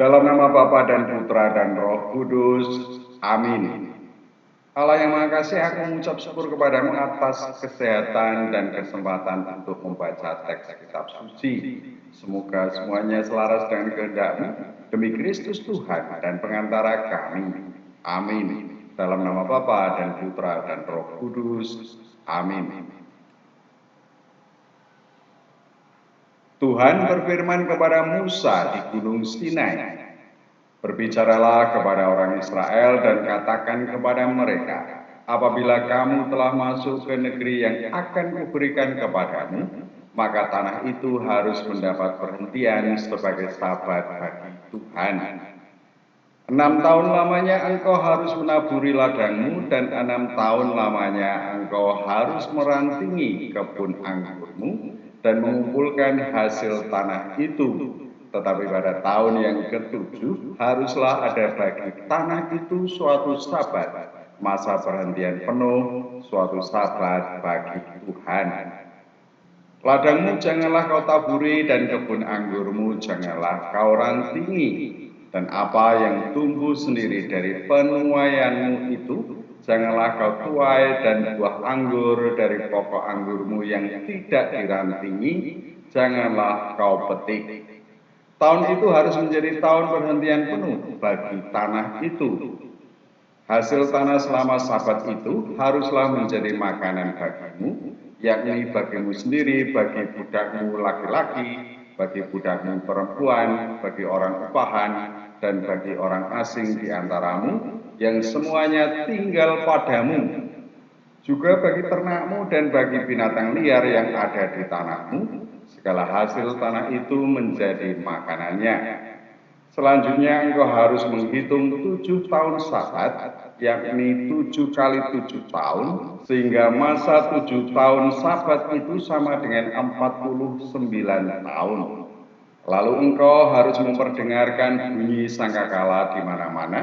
Dalam nama Bapa dan Putra dan Roh Kudus. Amin. Allah yang Maha Kasih, aku mengucap syukur kepadamu atas kesehatan dan kesempatan untuk membaca teks kitab suci. Semoga semuanya selaras dengan kehendak-Mu demi Kristus Tuhan dan pengantara kami. Amin. Dalam nama Bapa dan Putra dan Roh Kudus. Amin. Tuhan berfirman kepada Musa di Gunung Sinai, "Berbicaralah kepada orang Israel dan katakan kepada mereka, apabila kamu telah masuk ke negeri yang akan kuberikan kepadamu, maka tanah itu harus mendapat perhentian sebagai sabat bagi Tuhan. 6 tahun lamanya engkau harus menaburi ladangmu, dan 6 tahun lamanya engkau harus merantingi kebun anggurmu dan mengumpulkan hasil tanah itu. Tetapi pada tahun yang ke-7 haruslah ada bagi tanah itu suatu sabat, masa perhentian penuh, suatu sabat bagi Tuhan. Ladangmu janganlah kau taburi, dan kebun anggurmu janganlah kau rantingi, dan apa yang tumbuh sendiri dari penuaianmu itu janganlah kau tuai, dan buah anggur dari pokok anggurmu yang tidak dirantingi janganlah kau petik. Tahun itu harus menjadi tahun perhentian penuh bagi tanah itu. Hasil tanah selama sabat itu haruslah menjadi makanan bagimu, yakni bagimu sendiri, bagi budakmu laki-laki, bagi budakmu perempuan, bagi orang upahan, dan bagi orang asing di antaramu, yang semuanya tinggal padamu. Juga bagi ternakmu dan bagi binatang liar yang ada di tanahmu, segala hasil tanah itu menjadi makanannya. Selanjutnya engkau harus menghitung 7 tahun sabat, yakni 7 kali 7 tahun, sehingga masa 7 tahun sabat itu sama dengan 49 tahun. Lalu engkau harus memperdengarkan bunyi sangkakala di mana-mana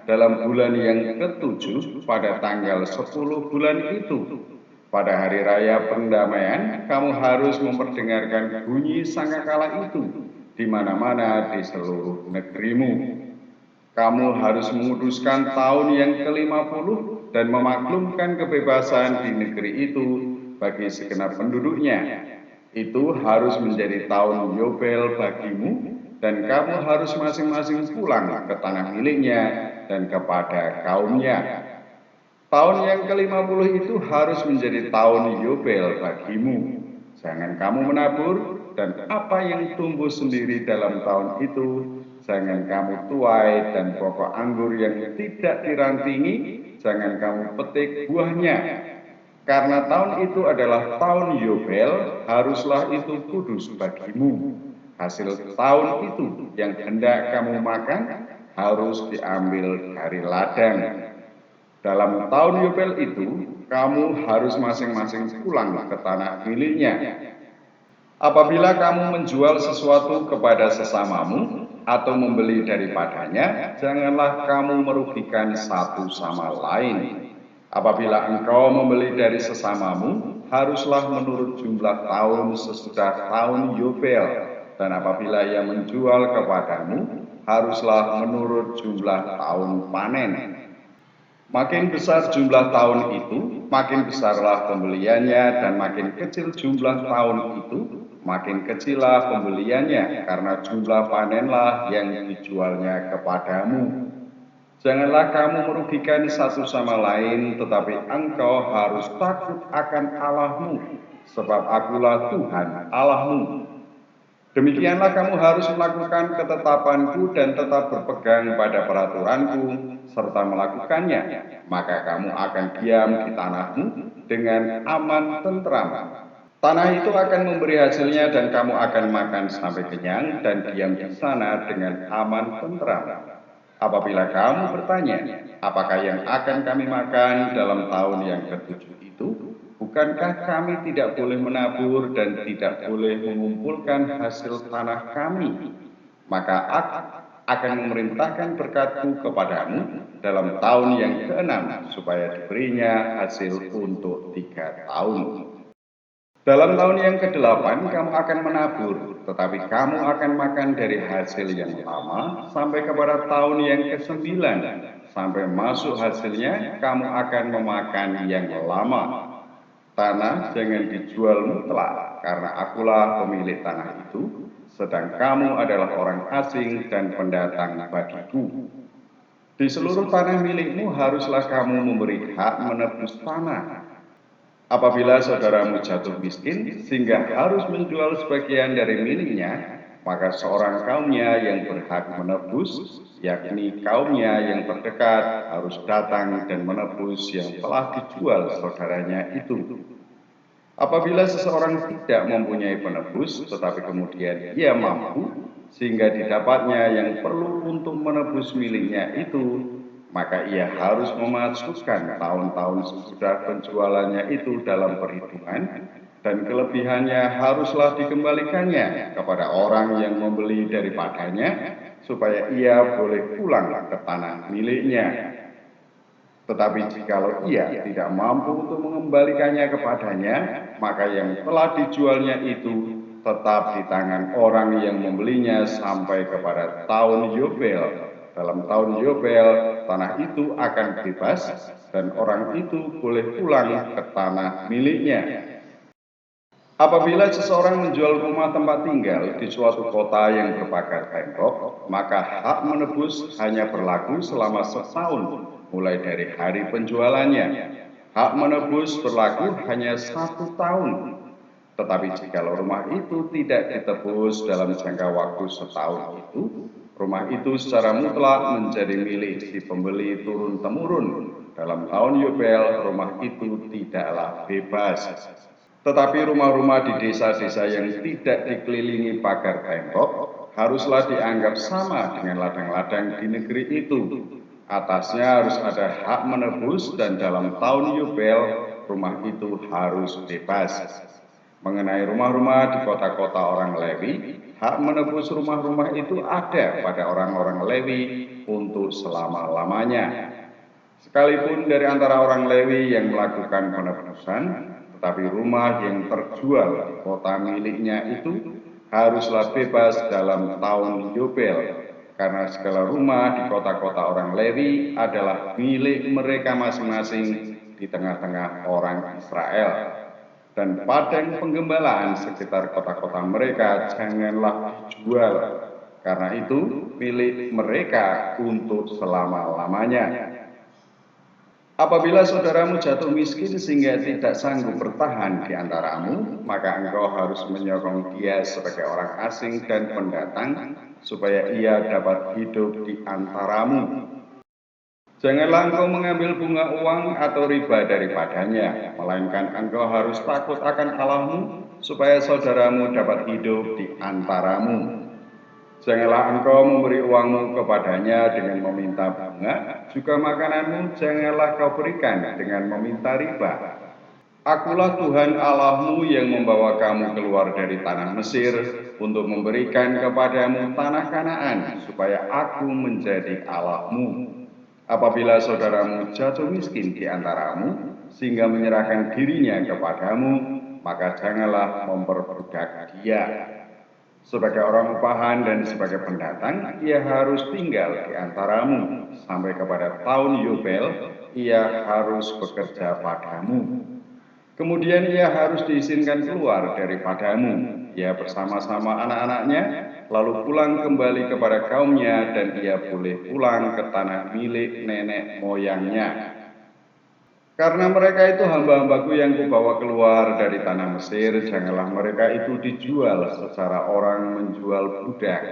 dalam bulan yang ke-7 pada tanggal 10 bulan itu. Pada hari raya pendamaian, kamu harus memperdengarkan bunyi sangkakala itu di mana-mana di seluruh negerimu. Kamu harus menguduskan tahun yang ke-50 dan memaklumkan kebebasan di negeri itu bagi segenap penduduknya. Itu harus menjadi tahun Yobel bagimu, dan kamu harus masing-masing pulang ke tanah miliknya dan kepada kaumnya. Tahun yang ke-50 itu harus menjadi tahun Yobel bagimu. Jangan kamu menabur, dan apa yang tumbuh sendiri dalam tahun itu jangan kamu tuai, dan pokok anggur yang tidak dirantingi jangan kamu petik buahnya. Karena tahun itu adalah tahun Yobel, haruslah itu kudus bagimu. Hasil tahun itu yang hendak kamu makan harus diambil dari ladang. Dalam tahun Yobel itu, kamu harus masing-masing pulang ke tanah miliknya. Apabila kamu menjual sesuatu kepada sesamamu atau membeli daripadanya, janganlah kamu merugikan satu sama lain. Apabila engkau membeli dari sesamamu, haruslah menurut jumlah tahun sesudah tahun Yobel, dan apabila ia menjual kepadamu, haruslah menurut jumlah tahun panen. Makin besar jumlah tahun itu, makin besarlah pembeliannya, dan makin kecil jumlah tahun itu, makin kecillah pembeliannya, karena jumlah panenlah yang dijualnya kepadamu. Janganlah kamu merugikan satu sama lain, tetapi engkau harus takut akan Allahmu, sebab akulah Tuhan Allahmu. Demikianlah kamu harus melakukan ketetapanku dan tetap berpegang pada peraturanku, serta melakukannya, maka kamu akan diam di tanahmu dengan aman tentram. Tanah itu akan memberi hasilnya, dan kamu akan makan sampai kenyang dan diam di sana dengan aman tentram. Apabila kamu bertanya, apakah yang akan kami makan dalam tahun yang ke-7 itu? Bukankah kami tidak boleh menabur dan tidak boleh mengumpulkan hasil tanah kami? Maka aku akan memerintahkan berkatku kepadamu dalam tahun yang ke-6, supaya diberinya hasil untuk 3 tahun. Dalam tahun yang ke-8 kamu akan menabur, tetapi kamu akan makan dari hasil yang lama sampai kepada tahun yang ke-9. Sampai masuk hasilnya, kamu akan memakan yang lama. Tanah jangan dijual mutlak, karena akulah pemilik tanah itu, sedang kamu adalah orang asing dan pendatang bagiku. Di seluruh tanah milikmu haruslah kamu memberi hak menebus tanah. Apabila saudaramu jatuh miskin sehingga harus menjual sebagian dari miliknya, maka seorang kaumnya yang berhak menebus, yakni kaumnya yang terdekat, harus datang dan menebus yang telah dijual saudaranya itu. Apabila seseorang tidak mempunyai penebus, tetapi kemudian ia mampu, sehingga didapatnya yang perlu untuk menebus miliknya itu, maka ia harus memasukkan tahun-tahun sesudah penjualannya itu dalam perhitungan, dan kelebihannya haruslah dikembalikannya kepada orang yang membeli daripadanya, supaya ia boleh pulang ke tanah miliknya. Tetapi jikalau ia tidak mampu untuk mengembalikannya kepadanya, maka yang telah dijualnya itu tetap di tangan orang yang membelinya sampai kepada tahun Yobel. Dalam tahun Yobel, tanah itu akan bebas dan orang itu boleh pulang ke tanah miliknya. Apabila seseorang menjual rumah tempat tinggal di suatu kota yang berpagar tembok, maka hak menebus hanya berlaku selama setahun mulai dari hari penjualannya. Hak menebus berlaku hanya 1 tahun. Tetapi jikalau rumah itu tidak ditebus dalam jangka waktu setahun itu, rumah itu secara mutlak menjadi milik si pembeli turun-temurun. Dalam tahun Yobel, rumah itu tidaklah bebas. Tetapi rumah-rumah di desa-desa yang tidak dikelilingi pagar tembok haruslah dianggap sama dengan ladang-ladang di negeri itu. Atasnya harus ada hak menebus dan dalam tahun Yobel rumah itu harus bebas. Mengenai rumah-rumah di kota-kota orang Lewi, hak menebus rumah-rumah itu ada pada orang-orang Lewi untuk selama-lamanya. Sekalipun dari antara orang Lewi yang melakukan penebusan, tetapi rumah yang terjual di kota miliknya itu haruslah bebas dalam tahun Yobel, karena segala rumah di kota-kota orang Lewi adalah milik mereka masing-masing di tengah-tengah orang Israel. Dan padang penggembalaan sekitar kota-kota mereka janganlah dijual, karena itu milik mereka untuk selama-lamanya. Apabila saudaramu jatuh miskin sehingga tidak sanggup bertahan di antaramu, maka engkau harus menyokong dia sebagai orang asing dan pendatang, supaya ia dapat hidup di antaramu. Janganlah engkau mengambil bunga uang atau riba daripadanya, melainkan engkau harus takut akan Allahmu, supaya saudaramu dapat hidup di antaramu. Janganlah engkau memberi uangmu kepadanya dengan meminta bunga, juga makananmu janganlah kau berikan dengan meminta riba. Akulah Tuhan Allahmu yang membawa kamu keluar dari tanah Mesir untuk memberikan kepadamu tanah Kanaan, supaya aku menjadi Allahmu. Apabila saudaramu jatuh miskin di antaramu, sehingga menyerahkan dirinya kepadamu, maka janganlah memperbudak dia. Sebagai orang upahan dan sebagai pendatang, ia harus tinggal di antaramu. Sampai kepada tahun Yobel, ia harus bekerja padamu. Kemudian ia harus diizinkan keluar daripadamu. Ia bersama-sama anak-anaknya, lalu pulang kembali kepada kaumnya, dan ia boleh pulang ke tanah milik nenek moyangnya. Karena mereka itu hamba-hambaku yang kubawa keluar dari tanah Mesir, janganlah mereka itu dijual secara orang menjual budak.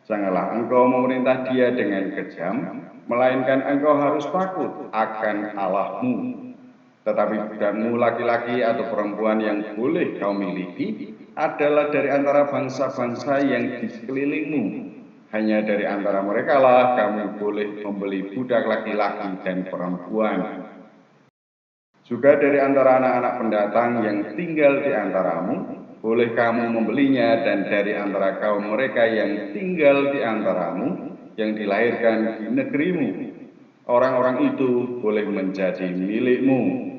Janganlah engkau memerintah dia dengan kejam, melainkan engkau harus takut akan Allahmu. Tetapi budakmu laki-laki atau perempuan yang boleh kau miliki adalah dari antara bangsa-bangsa yang di sekelilingmu. Hanya dari antara merekalah kamu boleh membeli budak laki-laki dan perempuan. Juga dari antara anak-anak pendatang yang tinggal di antaramu, boleh kamu membelinya, dan dari antara kaum mereka yang tinggal di antaramu, yang dilahirkan di negerimu, orang-orang itu boleh menjadi milikmu.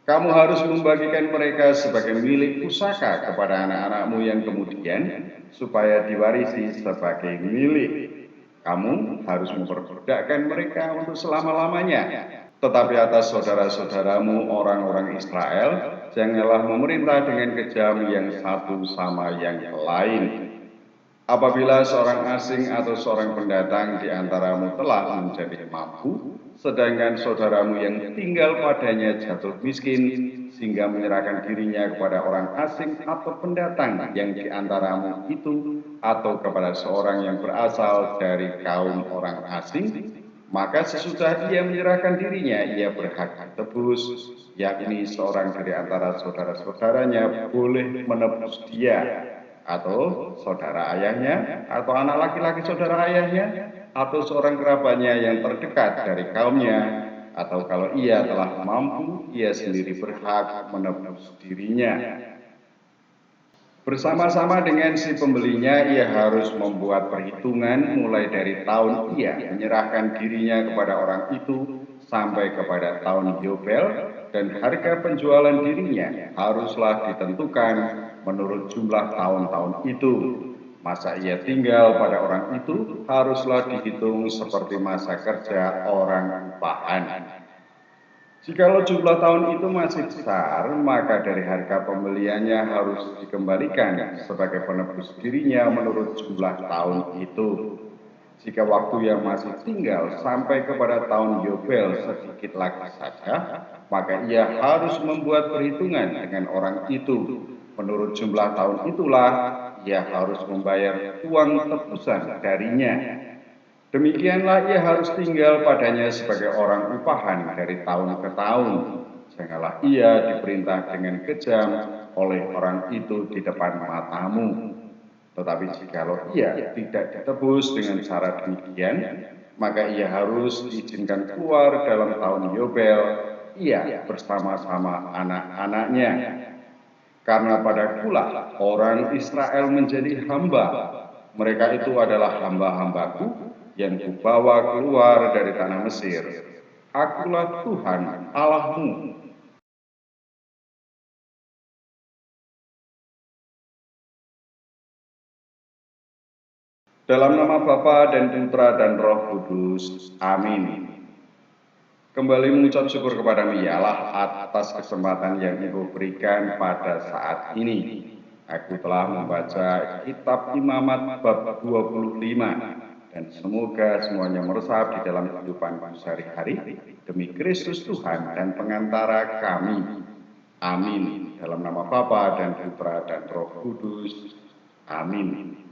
Kamu harus membagikan mereka sebagai milik pusaka kepada anak-anakmu yang kemudian, supaya diwarisi sebagai milik. Kamu harus memperdagangkan mereka untuk selama-lamanya. Tetapi atas saudara-saudaramu orang-orang Israel, janganlah memerintah dengan kejam yang satu sama yang lain. Apabila seorang asing atau seorang pendatang di antaramu telah menjadi mampu, sedangkan saudaramu yang tinggal padanya jatuh miskin, sehingga menyerahkan dirinya kepada orang asing atau pendatang yang di antaramu itu, atau kepada seorang yang berasal dari kaum orang asing, maka sesudah ia menyerahkan dirinya, ia berhak ditebus, yakni seorang dari antara saudara-saudaranya boleh menebus dia, atau saudara ayahnya, atau anak laki-laki saudara ayahnya, atau seorang kerabatnya yang terdekat dari kaumnya, atau kalau ia telah mampu, ia sendiri berhak menebus dirinya. Bersama-sama dengan si pembelinya, ia harus membuat perhitungan mulai dari tahun ia menyerahkan dirinya kepada orang itu sampai kepada tahun Yobel, dan harga penjualan dirinya haruslah ditentukan menurut jumlah tahun-tahun itu. Masa ia tinggal pada orang itu haruslah dihitung seperti masa kerja orang upahan. Jikalau jumlah tahun itu masih besar, maka dari harga pembeliannya harus dikembalikan sebagai penebus dirinya menurut jumlah tahun itu. Jika waktu yang masih tinggal sampai kepada tahun Yobel sedikit lagi saja, maka ia harus membuat perhitungan dengan orang itu. Menurut jumlah tahun itulah, ia harus membayar uang tebusan darinya. Demikianlah ia harus tinggal padanya sebagai orang upahan dari tahun ke tahun. Janganlah ia diperintah dengan kejam oleh orang itu di depan matamu. Tetapi jikalau ia tidak ditebus dengan cara demikian, maka ia harus diizinkan keluar dalam tahun Yobel, ia bersama-sama anak-anaknya. Karena pada pula orang Israel menjadi hamba. Mereka itu adalah hamba-hambaku yang kubawa keluar dari tanah Mesir. Akulah Tuhan Allahmu. Dalam nama Bapa dan Putra dan Roh Kudus. Amin. Kembali mengucap syukur kepadamu ya Allah atas kesempatan yang Ibu berikan pada saat ini. Aku telah membaca kitab Imamat bab 25, dan semoga semuanya meresap di dalam kehidupan sehari-hari demi Kristus Tuhan dan pengantara kami. Amin. Dalam nama Bapa dan Putra dan Roh Kudus. Amin.